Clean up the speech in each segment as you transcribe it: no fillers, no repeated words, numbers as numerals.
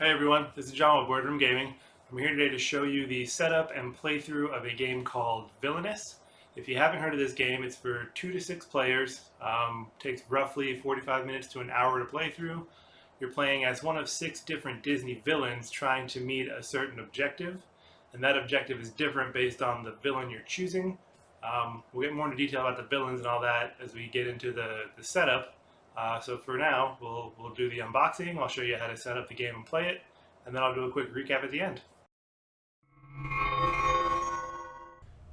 Hey everyone, this is John with Boardroom Gaming. I'm here today to show you the setup and playthrough of a game called Villainous. If you haven't heard of this game, it's for 2 to 6 players. Takes roughly 45 minutes to an hour to play through. You're playing as one of 6 different Disney villains trying to meet a certain objective, and that objective is different based on the villain you're choosing. We'll get more into detail about the villains and all that as we get into the setup. So for now, we'll do the unboxing. I'll show you how to set up the game and play it, and then I'll do a quick recap at the end.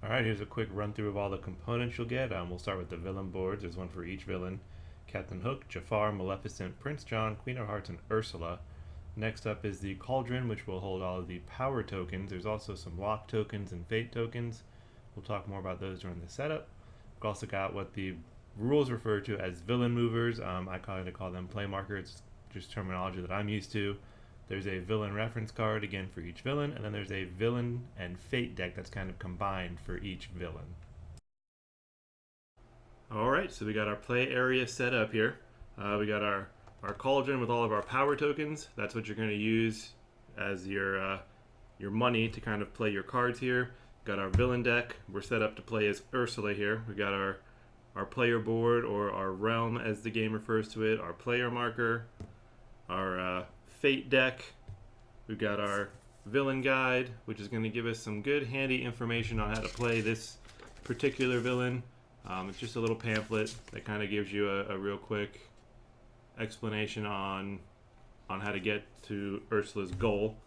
Alright, here's a quick run through of all the components you'll get. We'll start with the villain boards. There's one for each villain. Captain Hook, Jafar, Maleficent, Prince John, Queen of Hearts, and Ursula. Next up is the Cauldron, which will hold all of the power tokens. There's also some lock tokens and fate tokens. We'll talk more about those during the setup. We've also got what the rules refer to as villain movers. I kind of call them play markers, just terminology that I'm used to. There's a villain reference card again for each villain, and then there's a villain and fate deck that's kind of combined for each villain. Alright, so we got our play area set up here. We got our cauldron with all of our power tokens. That's what you're going to use as your money to kind of play your cards here. Got our villain deck. We're set up to play as Ursula here. We got our player board, or our realm as the game refers to it, our player marker, our fate deck. We've got our villain guide, which is going to give us some good handy information on how to play this particular villain. It's just a little pamphlet that kind of gives you a real quick explanation on how to get to Ursula's goal,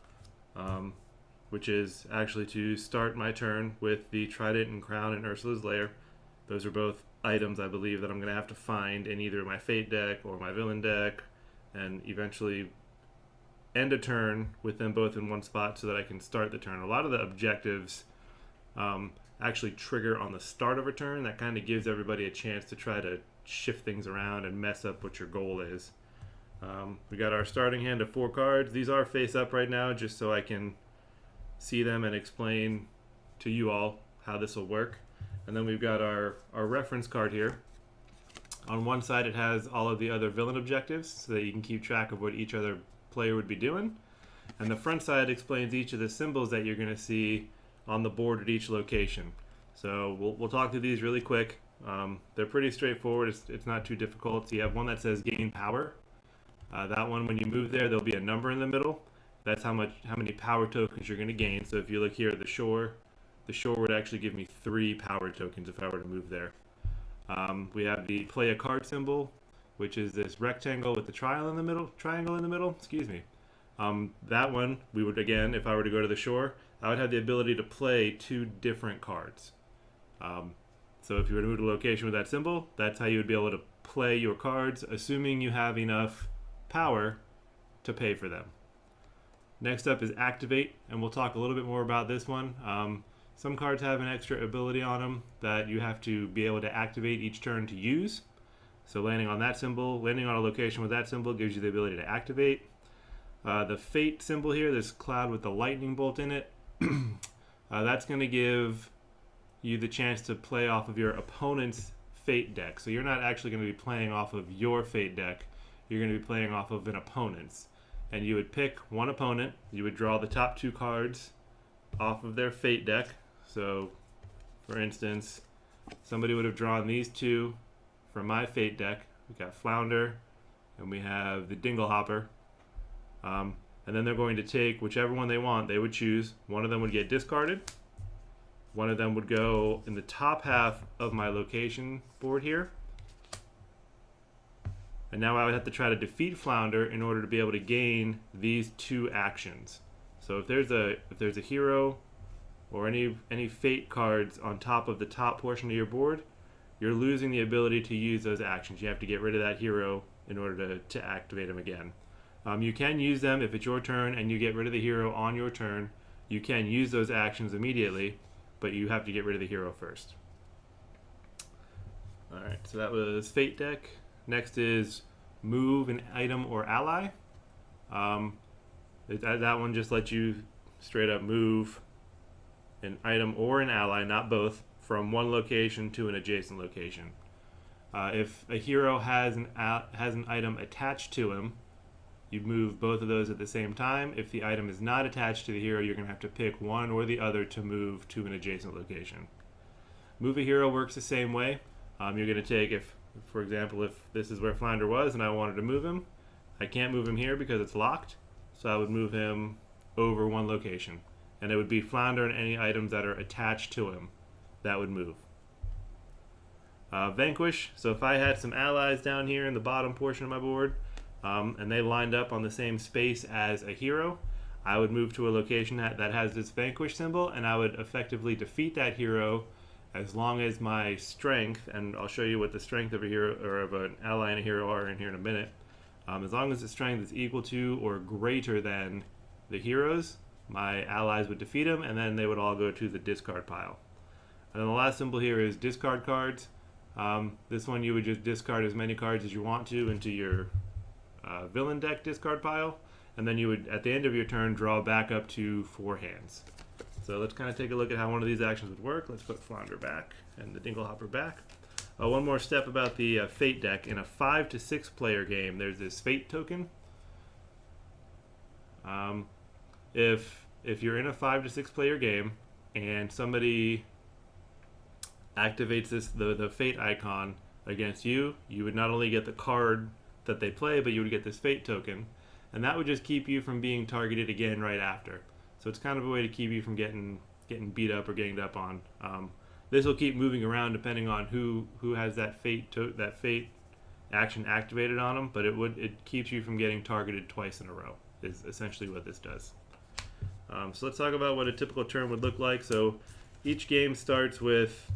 which is actually to start my turn with the trident and crown in Ursula's lair. Those are both items, I believe, that I'm going to have to find in either my fate deck or my villain deck, and eventually end a turn with them both in one spot so that I can start the turn. A lot of the objectives actually trigger on the start of a turn. That kind of gives everybody a chance to try to shift things around and mess up what your goal is. We got our starting hand of 4 cards. These are face up right now just so I can see them and explain to you all how this will work. And then we've got our reference card here. On one side it has all of the other villain objectives so that you can keep track of what each other player would be doing. And the front side explains each of the symbols that you're going to see on the board at each location. So we'll talk through these really quick. They're pretty straightforward. It's not too difficult. So you have one that says gain power. That one, when you move there, there'll be a number in the middle. That's how many power tokens you're going to gain. So if you look here at the shore would actually give me 3 power tokens if I were to move there. We have the play a card symbol, which is this rectangle with the triangle in the middle. Excuse me. That one, we would, again, if I were to go to the shore, I would have the ability to play 2 different cards. So if you were to move to a location with that symbol, that's how you would be able to play your cards, assuming you have enough power to pay for them. Next up is activate, and we'll talk a little bit more about this one. Some cards have an extra ability on them that you have to be able to activate each turn to use. So landing on a location with that symbol gives you the ability to activate. The fate symbol here, this cloud with the lightning bolt in it, that's going to give you the chance to play off of your opponent's fate deck. So you're not actually going to be playing off of your fate deck. You're going to be playing off of an opponent's. And you would pick one opponent. You would draw the top 2 cards off of their fate deck. So, for instance, somebody would have drawn these 2 from my fate deck. We got Flounder, and we have the Dinglehopper. And then they're going to take whichever one they want. They would choose. One of them would get discarded. One of them would go in the top half of my location board here. And now I would have to try to defeat Flounder in order to be able to gain these 2 actions. So if there's a hero or any fate cards on top of the top portion of your board, you're losing the ability to use those actions. You have to get rid of that hero in order to activate them again. You can use them if it's your turn and you get rid of the hero on your turn. You can use those actions immediately, but you have to get rid of the hero first. Alright, so that was fate deck. Next is move an item or ally. That one just lets you straight up move an item or an ally, not both, from one location to an adjacent location. If a hero has an item attached to him, you move both of those at the same time. If the item is not attached to the hero, you're going to have to pick one or the other to move to an adjacent location. Move a hero works the same way. You're going to take, if, for example, if this is where Flounder was and I wanted to move him, I can't move him here because it's locked, so I would move him over one location. And it would be Flounder and any items that are attached to him that would move. Vanquish, so if I had some allies down here in the bottom portion of my board, and they lined up on the same space as a hero, I would move to a location that has this Vanquish symbol, and I would effectively defeat that hero as long as my strength, and I'll show you what the strength of a hero or of an ally and a hero are in here in a minute. As long as the strength is equal to or greater than the heroes, my allies would defeat them, and then they would all go to the discard pile. And then the last symbol here is discard cards. This one you would just discard as many cards as you want to into your villain deck discard pile, and then you would, at the end of your turn, draw back up to 4 hands. So let's kind of take a look at how one of these actions would work. Let's put Flounder back and the Dinglehopper back. One more step about the Fate deck. In a 5 to 6 player game, there's this Fate token. If you're in a 5 to 6 player game and somebody activates the Fate icon against you, you would not only get the card that they play, but you would get this Fate token, and that would just keep you from being targeted again right after. So it's kind of a way to keep you from getting beat up or ganged up on. This will keep moving around depending on who has that Fate action activated on them, but it keeps you from getting targeted twice in a row. Is essentially what this does. So let's talk about what a typical turn would look like. So each game starts with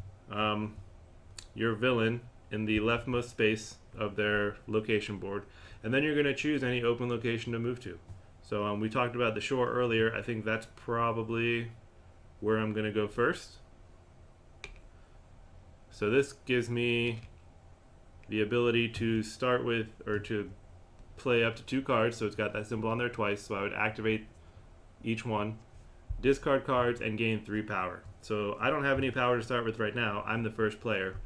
your villain in the leftmost space of their location board, and then you're going to choose any open location to move to. So we talked about the shore earlier. I think that's probably where I'm going to go first. So this gives me the ability to start with, or to play up to 2 cards, so it's got that symbol on there twice, so I would activate each one, discard cards, and gain 3 power. So I don't have any power to start with right now. I'm the first player.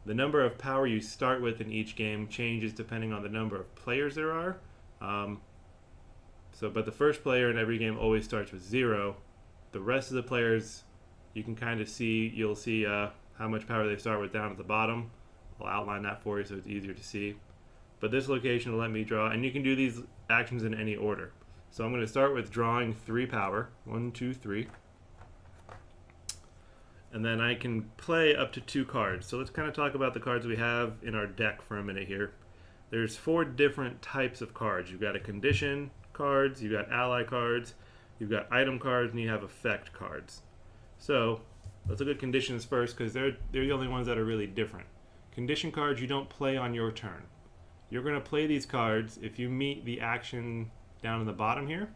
The number of power you start with in each game changes depending on the number of players there are. But the first player in every game always starts with 0. The rest of the players, you can kind of see, you'll see how much power they start with down at the bottom. I'll outline that for you so it's easier to see. But this location will let me draw, and you can do these actions in any order. So I'm going to start with drawing 3 power. 1, 2, 3. And then I can play up to 2 cards. So let's kind of talk about the cards we have in our deck for a minute here. There's 4 different types of cards. You've got a condition cards, you've got ally cards, you've got item cards, and you have effect cards. So let's look at conditions first, because they're the only ones that are really different. Condition cards you don't play on your turn. You're going to play these cards if you meet the action down in the bottom here.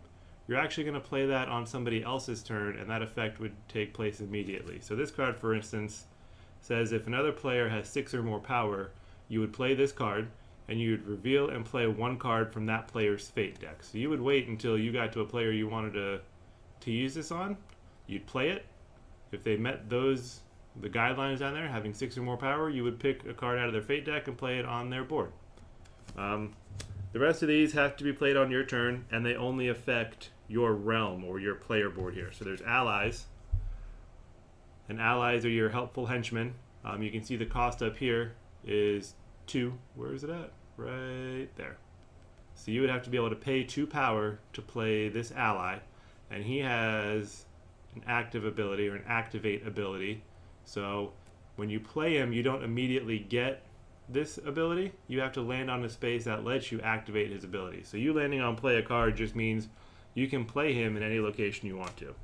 You're actually going to play that on somebody else's turn, and that effect would take place immediately. So this card, for instance, says if another player has 6 or more power, you would play this card, and you would reveal and play 1 card from that player's Fate deck. So you would wait until you got to a player you wanted to use this on. You'd play it. If they met the guidelines down there, having 6 or more power, you would pick a card out of their Fate deck and play it on their board. The rest of these have to be played on your turn, and they only affect your realm or your player board here. So there's allies, and allies are your helpful henchmen. You can see the cost up here is 2. Where is it at? Right there. So you would have to be able to pay 2 power to play this ally, and he has an active ability or an activate ability. So when you play him, you don't immediately get this ability. You have to land on a space that lets you activate his ability. So you landing on play a card just means you can play him in any location you want to.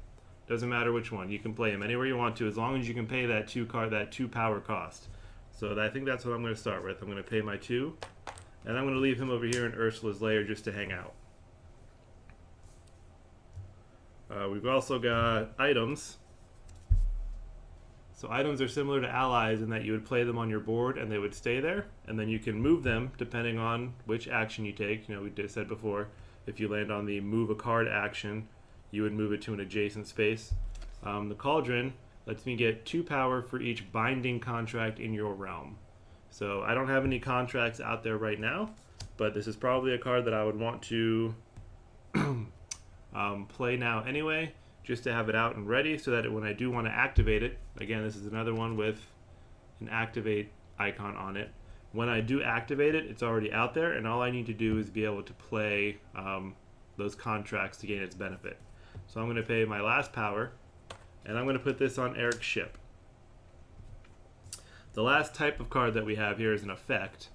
Doesn't matter which one. You can play him anywhere you want to, as long as you can pay that 2 power cost. So I think that's what I'm going to start with. I'm going to pay my 2, and I'm going to leave him over here in Ursula's lair just to hang out. We've also got items. So items are similar to allies in that you would play them on your board and they would stay there, and then you can move them depending on which action you take. We said before, if you land on the move a card action, you would move it to an adjacent space. The cauldron lets me get 2 power for each binding contract in your realm. So I don't have any contracts out there right now, but this is probably a card that I would want to play now anyway, just to have it out and ready so that when I do want to activate it, again, this is another one with an activate icon on it. When I do activate it, it's already out there, and all I need to do is be able to play those contracts to gain its benefit. So I'm going to pay my last power, and I'm going to put this on Eric's ship. The last type of card that we have here is an effect.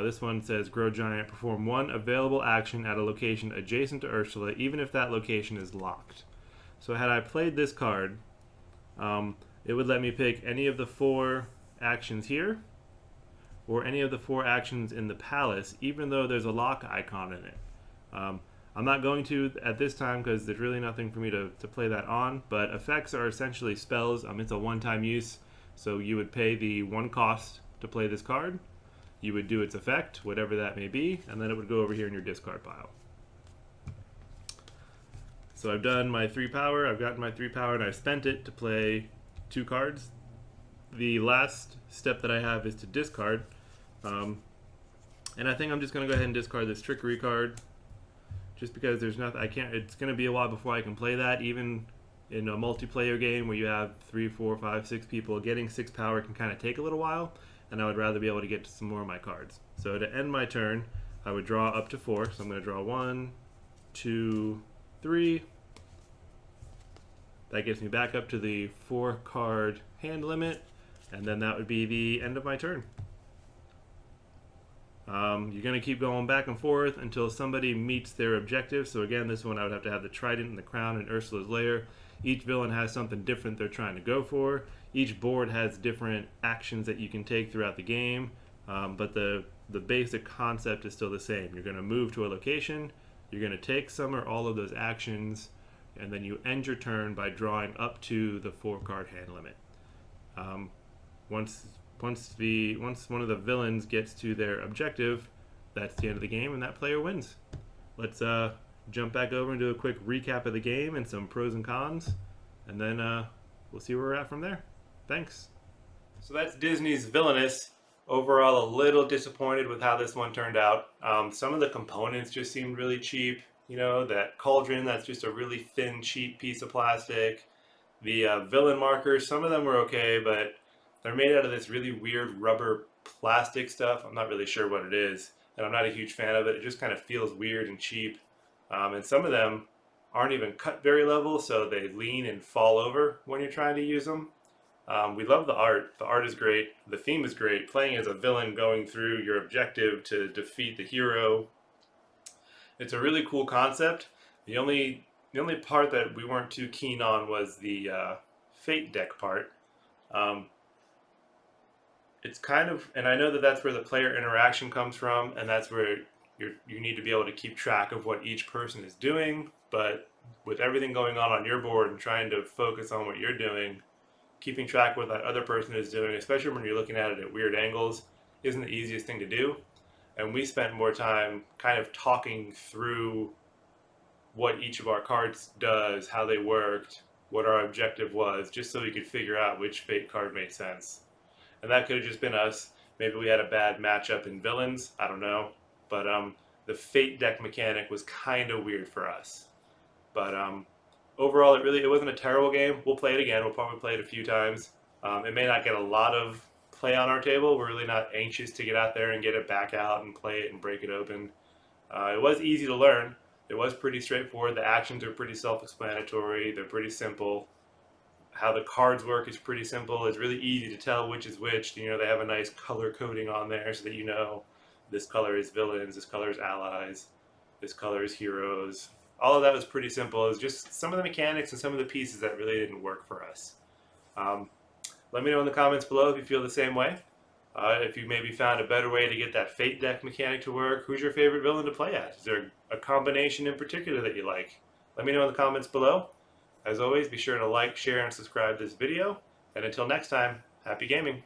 This one says, Grow Giant, perform one available action at a location adjacent to Ursula, even if that location is locked. So had I played this card, it would let me pick any of the 4 actions here, or any of the 4 actions in the palace, even though there's a lock icon in it. I'm not going to at this time because there's really nothing for me to play that on, but effects are essentially spells. It's a one-time use, so you would pay the 1 cost to play this card. You would do its effect, whatever that may be, and then it would go over here in your discard pile. So I've done my 3 power, I've gotten my 3 power, and I've spent it to play 2 cards. The last step that I have is to discard, and I think I'm just going to go ahead and discard this trickery card, just because there's nothing, it's going to be a while before I can play that. Even in a multiplayer game where you have 3, 4, 5, 6 people, getting 6 power can kind of take a little while, and I would rather be able to get to some more of my cards. So to end my turn, I would draw up to 4. So I'm going to draw 1, 2, 3. That gets me back up to the 4 card hand limit, and then that would be the end of my turn. You're going to keep going back and forth until somebody meets their objective. So again, this one I would have to have the trident and the crown and Ursula's lair. Each villain has something different they're trying to go for. Each board has different actions that you can take throughout the game, but the basic concept is still the same. You're going to move to a location, you're going to take some or all of those actions, and then you end your turn by drawing up to the 4 card hand limit. Once one of the villains gets to their objective, that's the end of the game, and that player wins. Let's jump back over and do a quick recap of the game and some pros and cons, and then we'll see where we're at from there. Thanks. So that's Disney's Villainous. Overall, a little disappointed with how this one turned out. Some of the components just seemed really cheap. You know, that cauldron, that's just a really thin, cheap piece of plastic. The villain markers, some of them were okay, but they're made out of this really weird rubber plastic stuff. I'm not really sure what it is, and I'm not a huge fan of it. It just kind of feels weird and cheap. And some of them aren't even cut very level, so they lean and fall over when you're trying to use them. We love the art. The art is great. The theme is great. Playing as a villain going through your objective to defeat the hero. It's a really cool concept. The only part that we weren't too keen on was the fate deck part. It's kind of, and I know that that's where the player interaction comes from, and that's where you need to be able to keep track of what each person is doing. But with everything going on your board and trying to focus on what you're doing, keeping track of what that other person is doing, especially when you're looking at it at weird angles, isn't the easiest thing to do. And we spent more time kind of talking through what each of our cards does, how they worked, what our objective was, just so we could figure out which fate card made sense. And that could have just been us. Maybe we had a bad matchup in villains, I don't know. But the fate deck mechanic was kind of weird for us. But overall, it wasn't a terrible game. We'll play it again. We'll probably play it a few times. It may not get a lot of play on our table. We're really not anxious to get out there and get it back out and play it and break it open. It was easy to learn. It was pretty straightforward. The actions are pretty self-explanatory. They're pretty simple. How the cards work is pretty simple. It's really easy to tell which is which. You know, they have a nice color coding on there so that you know this color is villains, this color is allies, this color is heroes. All of that was pretty simple. It was just some of the mechanics and some of the pieces that really didn't work for us. Let me know in the comments below if you feel the same way. If you maybe found a better way to get that fate deck mechanic to work. Who's your favorite villain to play as? Is there a combination in particular that you like? Let me know in the comments below. As always, be sure to like, share, and subscribe this video. And until next time, happy gaming!